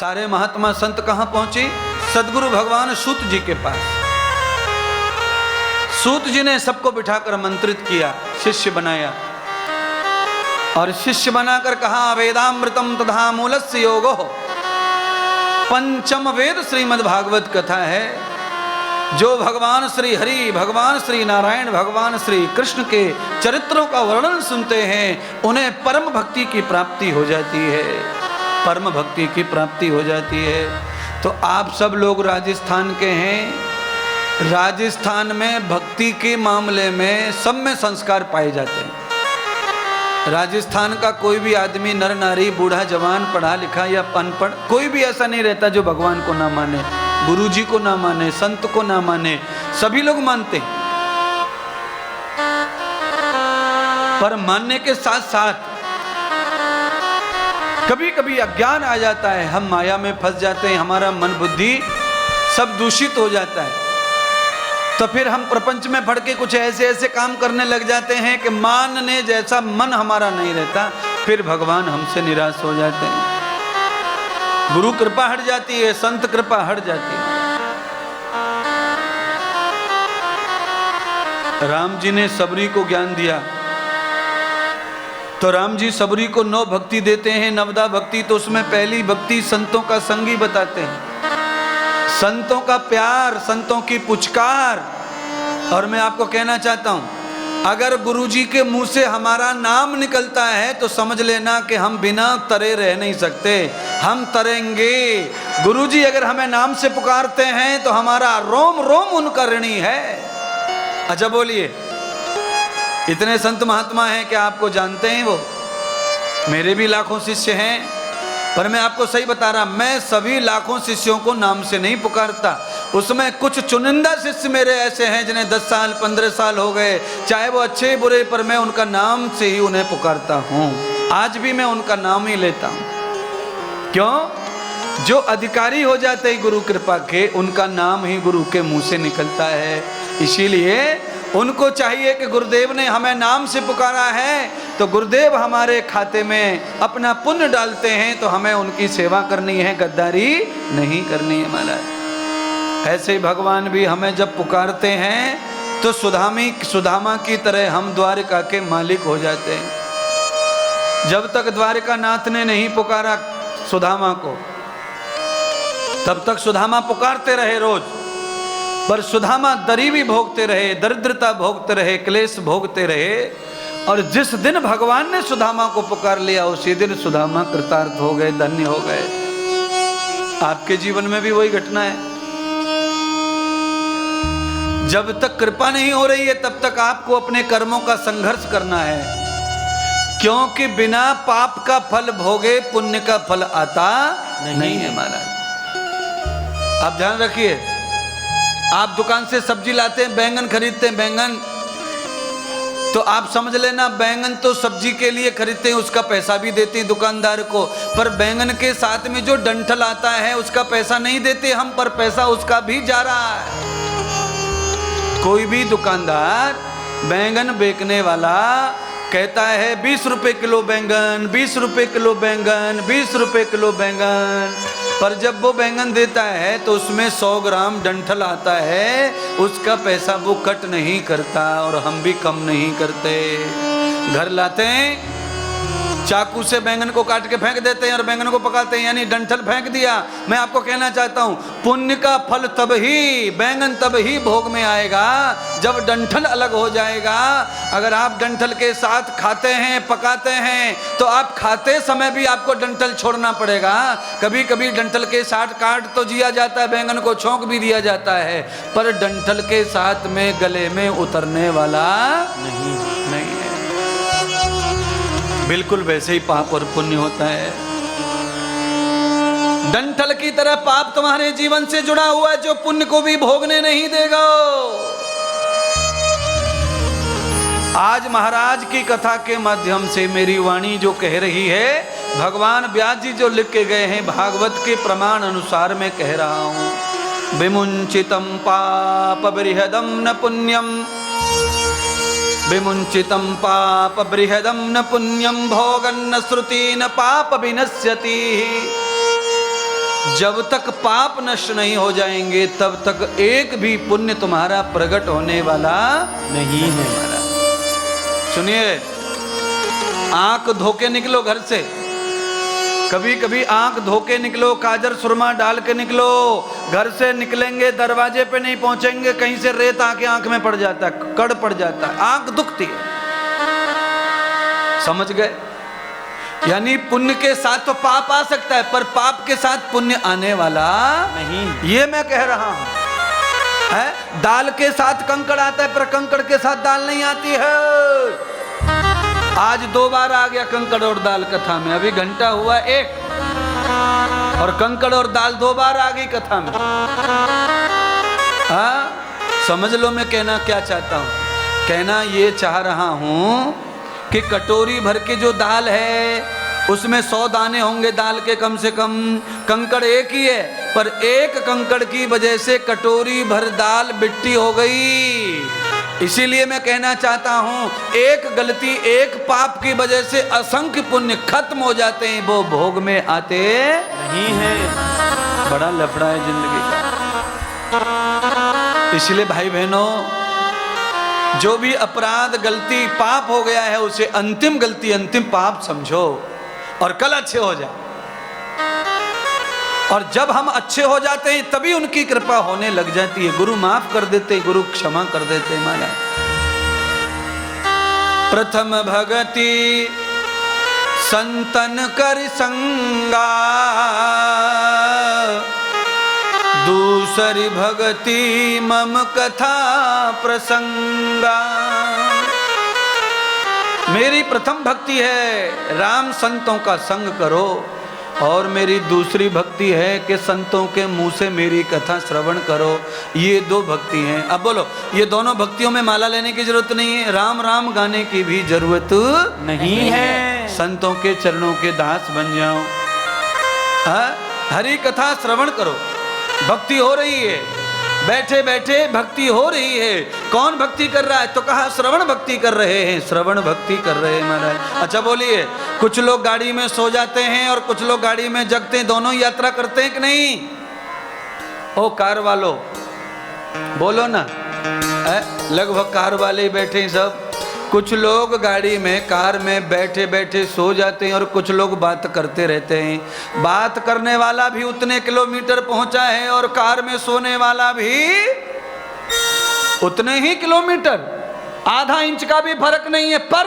सारे महात्मा संत कहाँ पहुंचे? सदगुरु भगवान सूत जी के पास। सूत जी ने सबको बिठाकर मंत्रित किया, शिष्य बनाया और शिष्य बनाकर कहा वेदामृतम तथा मूलस्य योगो। पंचम वेद श्रीमद् भागवत कथा है। जो भगवान श्री हरि, भगवान श्री नारायण, भगवान श्री कृष्ण के चरित्रों का वर्णन सुनते हैं उन्हें परम भक्ति की प्राप्ति हो जाती है, परम भक्ति की प्राप्ति हो जाती है। तो आप सब लोग राजस्थान के हैं। राजस्थान में भक्ति के मामले में सब में संस्कार पाए जाते हैं। राजस्थान का कोई भी आदमी, नर नारी, बूढ़ा जवान, पढ़ा लिखा या अनपढ़, कोई भी ऐसा नहीं रहता जो भगवान को ना माने, गुरु जी को ना माने, संत को ना माने। सभी लोग मानते हैं, पर मानने के साथ साथ कभी कभी अज्ञान आ जाता है, हम माया में फंस जाते हैं, हमारा मन बुद्धि सब दूषित हो जाता है। तो फिर हम प्रपंच में भड़ के कुछ ऐसे ऐसे काम करने लग जाते हैं कि मानने जैसा मन हमारा नहीं रहता। फिर भगवान हमसे निराश हो जाते हैं, गुरु कृपा हट जाती है, संत कृपा हट जाती है। राम जी ने सबरी को ज्ञान दिया तो राम जी सबरी को 9 भक्ति देते हैं, नवदा भक्ति। तो उसमें पहली भक्ति संतों का संगी बताते हैं, संतों का प्यार, संतों की पुचकार। और मैं आपको कहना चाहता हूं, अगर गुरुजी के मुंह से हमारा नाम निकलता है तो समझ लेना कि हम बिना तरे रह नहीं सकते, हम तरेंगे। गुरुजी अगर हमें नाम से पुकारते हैं तो हमारा रोम रोम उनका ऋणी है। अच्छा बोलिए, इतने संत महात्मा हैं कि आपको जानते हैं? वो मेरे भी लाखों शिष्य हैं, पर मैं आपको सही बता रहा, मैं सभी लाखों शिष्यों को नाम से नहीं पुकारता। उसमें कुछ चुनिंदा शिष्य मेरे ऐसे हैं जिन्हें 10 साल 15 साल हो गए, चाहे वो अच्छे बुरे, पर मैं उनका नाम से ही उन्हें पुकारता हूँ। आज भी मैं उनका नाम ही लेता हूँ। क्यों? जो अधिकारी हो जाते हैं गुरु कृपा के, उनका नाम ही गुरु के मुंह से निकलता है। इसीलिए उनको चाहिए कि गुरुदेव ने हमें नाम से पुकारा है तो गुरुदेव हमारे खाते में अपना पुण्य डालते हैं, तो हमें उनकी सेवा करनी है, गद्दारी नहीं करनी है महाराज। ऐसे ही भगवान भी हमें जब पुकारते हैं तो सुदामा की तरह हम द्वारिका के मालिक हो जाते हैं। जब तक द्वारिका नाथ ने नहीं पुकारा सुदामा को, तब तक सुदामा पुकारते रहे रोज, पर सुदामा दरीबी भोगते रहे, दरिद्रता भोगते रहे, क्लेश भोगते रहे। और जिस दिन भगवान ने सुदामा को पुकार लिया उसी दिन सुदामा कृतार्थ हो गए, धन्य हो गए। आपके जीवन में भी वही घटना है। जब तक कृपा नहीं हो रही है तब तक आपको अपने कर्मों का संघर्ष करना है, क्योंकि बिना पाप का फल भोगे पुण्य का फल आता नहीं है महाराज। आप ध्यान रखिए, आप दुकान से सब्जी लाते हैं, बैंगन खरीदते हैं, बैंगन तो आप समझ लेना बैंगन तो सब्जी के लिए खरीदते हैं, उसका पैसा भी देते हैं दुकानदार को, पर बैंगन के साथ में जो डंठल आता है उसका पैसा नहीं देते हम, पर पैसा उसका भी जा रहा है। कोई भी दुकानदार, बैंगन बेचने वाला कहता है 20 रुपए किलो बैंगन, 20 रुपए किलो बैंगन, 20 रुपए किलो बैंगन, पर जब वो बैंगन देता है तो उसमें 100 ग्राम डंठल आता है, उसका पैसा वो कट नहीं करता और हम भी कम नहीं करते। घर लाते हैं, चाकू से बैंगन को काट के फेंक देते हैं और बैंगन को पकाते हैं, यानी डंठल फेंक दिया। मैं आपको कहना चाहता हूं, पुण्य का फल तब ही, बैंगन तब ही भोग में आएगा जब डंठल अलग हो जाएगा। अगर आप डंठल के साथ खाते हैं, पकाते हैं, तो आप खाते समय भी आपको डंठल छोड़ना पड़ेगा। कभी कभी डंठल के साथ काट तो जिया जाता है, बैंगन को छोंक भी दिया जाता है, पर डंठल के साथ में गले में उतरने वाला नहीं है। बिल्कुल वैसे ही पाप और पुण्य होता है। डंठल की तरह पाप तुम्हारे जीवन से जुड़ा हुआ है जो पुण्य को भी भोगने नहीं देगा। आज महाराज की कथा के माध्यम से मेरी वाणी जो कह रही है, भगवान व्यास जी जो लिख के गए हैं भागवत के प्रमाण अनुसार मैं कह रहा हूं। विमुंचितम पाप बृहदम न पुण्यम, विमुंचितम पाप बृहदम न पुण्यम, भोगन्न श्रुति न पाप विनश्यति। जब तक पाप नष्ट नहीं हो जाएंगे तब तक एक भी पुण्य तुम्हारा प्रकट होने वाला नहीं है महाराज। सुनिए, आंख धोके निकलो घर से, कभी कभी आंख धोके निकलो, काजर सुरमा डाल के निकलो, घर से निकलेंगे दरवाजे पे नहीं पहुंचेंगे, कहीं से रेत आके आंख में पड़ जाता है, कड़ पड़ जाता है, आंख दुखती है। समझ गए? यानी पुण्य के साथ तो पाप आ सकता है, पर पाप के साथ पुण्य आने वाला नहीं, ये मैं कह रहा हूं। है दाल के साथ कंकड़ आता है, पर कंकड़ के साथ दाल नहीं आती है। आज 2 बार आ गया कंकड़ और दाल कथा में, अभी घंटा हुआ 1, और कंकड़ और दाल 2 बार आ गई कथा में। हाँ, समझ लो मैं कहना क्या चाहता हूं। कहना ये चाह रहा हूं कि कटोरी भर के जो दाल है उसमें 100 दाने होंगे दाल के कम से कम, कंकड़ एक ही है, पर एक कंकड़ की वजह से कटोरी भर दाल मिट्टी हो गई। इसीलिए मैं कहना चाहता हूं, एक गलती, एक पाप की वजह से असंख्य पुण्य खत्म हो जाते हैं, वो भोग में आते नहीं है। बड़ा लफड़ा है जिंदगी का। इसलिए भाई बहनों, जो भी अपराध, गलती, पाप हो गया है उसे अंतिम गलती, अंतिम पाप समझो और कल अच्छे हो जाए। और जब हम अच्छे हो जाते हैं तभी उनकी कृपा होने लग जाती है। गुरु माफ कर देते, गुरु क्षमा कर देते महाराज। प्रथम भगति संतन कर संगा, दूसरी भगति मम कथा प्रसंगा। मेरी प्रथम भक्ति है राम संतों का संग करो, और मेरी दूसरी भक्ति है कि संतों के मुंह से मेरी कथा श्रवण करो। ये 2 भक्ति हैं। अब बोलो, ये दोनों भक्तियों में माला लेने की जरूरत नहीं है, राम राम गाने की भी जरूरत नहीं है। संतों के चरणों के दास बन जाओ, हरि कथा श्रवण करो। भक्ति हो रही है, बैठे बैठे भक्ति हो रही है। कौन भक्ति कर रहा है? तो कहा श्रवण भक्ति कर रहे हैं, श्रवण भक्ति कर रहे हैं महाराज। अच्छा बोलिए, कुछ लोग गाड़ी में सो जाते हैं और कुछ लोग गाड़ी में जगते हैं, दोनों यात्रा करते हैं कि नहीं? ओ कार वालों बोलो ना, लगभग कार वाले बैठे हैं सब। कुछ लोग गाड़ी में, कार में बैठे बैठे सो जाते हैं और कुछ लोग बात करते रहते हैं। बात करने वाला भी उतने किलोमीटर पहुंचा है और कार में सोने वाला भी उतने ही किलोमीटर, आधा इंच का भी फर्क नहीं है, पर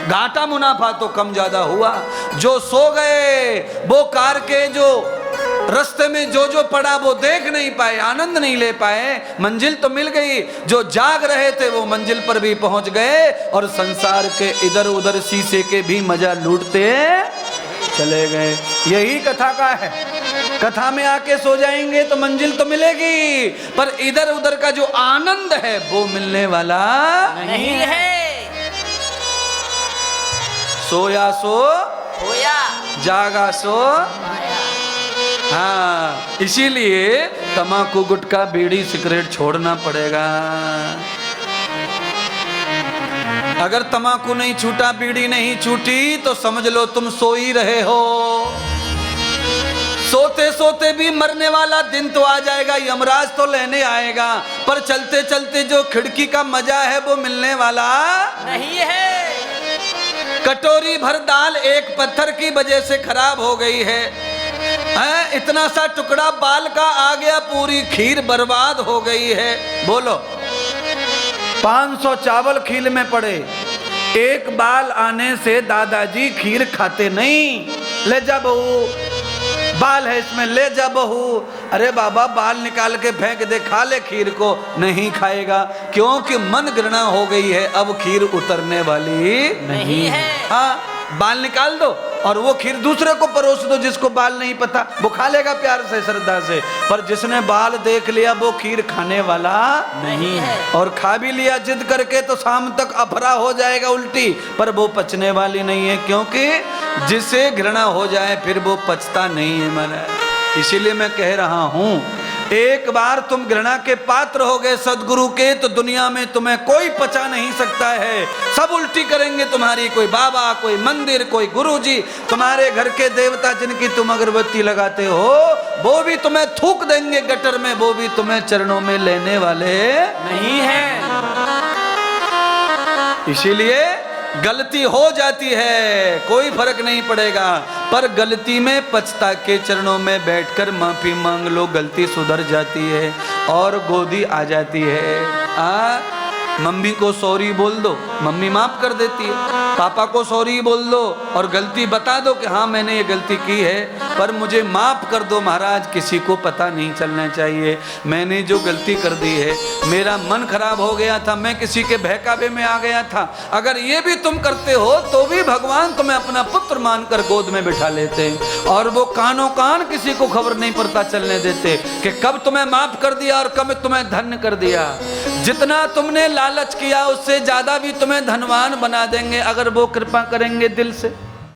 घाटा मुनाफा तो कम ज्यादा हुआ। जो सो गए वो कार के जो रास्ते में जो जो पड़ा वो देख नहीं पाए, आनंद नहीं ले पाए, मंजिल तो मिल गई। जो जाग रहे थे वो मंजिल पर भी पहुंच गए और संसार के इधर उधर शीशे के भी मजा लूटते चले गए। यही कथा का है। कथा में आके सो जाएंगे तो मंजिल तो मिलेगी, पर इधर उधर का जो आनंद है वो मिलने वाला नहीं है। सोया सो होया, जागा सो पाया। हाँ, इसीलिए तम्बाकू, गुटखा, बीड़ी, सिगरेट छोड़ना पड़ेगा। अगर तम्बाकू नहीं छूटा, बीड़ी नहीं छूटी, तो समझ लो तुम सो ही रहे हो। सोते सोते भी मरने वाला दिन तो आ जाएगा, यमराज तो लेने आएगा, पर चलते चलते जो खिड़की का मजा है वो मिलने वाला नहीं है। कटोरी भर दाल एक पत्थर की वजह से खराब हो गई है, इतना सा टुकड़ा बाल का आ गया, पूरी खीर बर्बाद हो गई है। बोलो, 500 चावल खीर में पड़े, एक बाल आने से दादाजी खीर खाते नहीं। ले जा बहू, बाल है इसमें, ले जा बहू। अरे बाबा, बाल निकाल के फेंक दे, खा ले खीर को। नहीं खाएगा, क्योंकि मन घृणा हो गई है, अब खीर उतरने वाली नहीं है। हाँ, बाल निकाल दो और वो खीर दूसरे को परोस दो, जिसको बाल नहीं पता वो खा लेगा प्यार से, श्रद्धा से। पर जिसने बाल देख लिया वो खीर खाने वाला नहीं है, और खा भी लिया जिद करके तो शाम तक अफरा हो जाएगा उल्टी, पर वो पचने वाली नहीं है, क्योंकि जिसे घृणा हो जाए फिर वो पचता नहीं है। मैंने इसीलिए मैं कह रहा हूं एक बार तुम घृणा के पात्र हो गए सदगुरु के, तो दुनिया में तुम्हें कोई पचा नहीं सकता है। सब उल्टी करेंगे तुम्हारी, कोई बाबा, कोई मंदिर, कोई गुरुजी, तुम्हारे घर के देवता जिनकी तुम अगरबत्ती लगाते हो वो भी तुम्हें थूक देंगे गटर में, वो भी तुम्हें चरणों में लेने वाले नहीं हैं। इसीलिए गलती हो जाती है, कोई फर्क नहीं पड़ेगा, पर गलती में पछता के चरणों में बैठकर माफी मांग लो, गलती सुधर जाती है और गोदी आ जाती है। मम्मी को सॉरी बोल दो, मम्मी माफ कर देती है। पापा को सॉरी बोल दो और गलती बता दो कि हाँ मैंने ये गलती की है, पर मुझे माफ कर दो महाराज, किसी को पता नहीं चलना चाहिए मैंने जो गलती कर दी है। मेरा मन खराब हो गया था, मैं किसी के बहकावे में आ गया था। अगर ये भी तुम करते हो तो भी भगवान तुम्हें अपना पुत्र मानकर गोद में बिठा लेते हैं और वो कानों कान किसी को खबर नहीं पता चलने देते कि कब तुम्हें माफ कर दिया और कब तुम्हें धन्य कर दिया। जितना तुमने लालच किया उससे ज्यादा भी तुम्हें धनवान बना देंगे अगर वो कृपा करेंगे दिल से।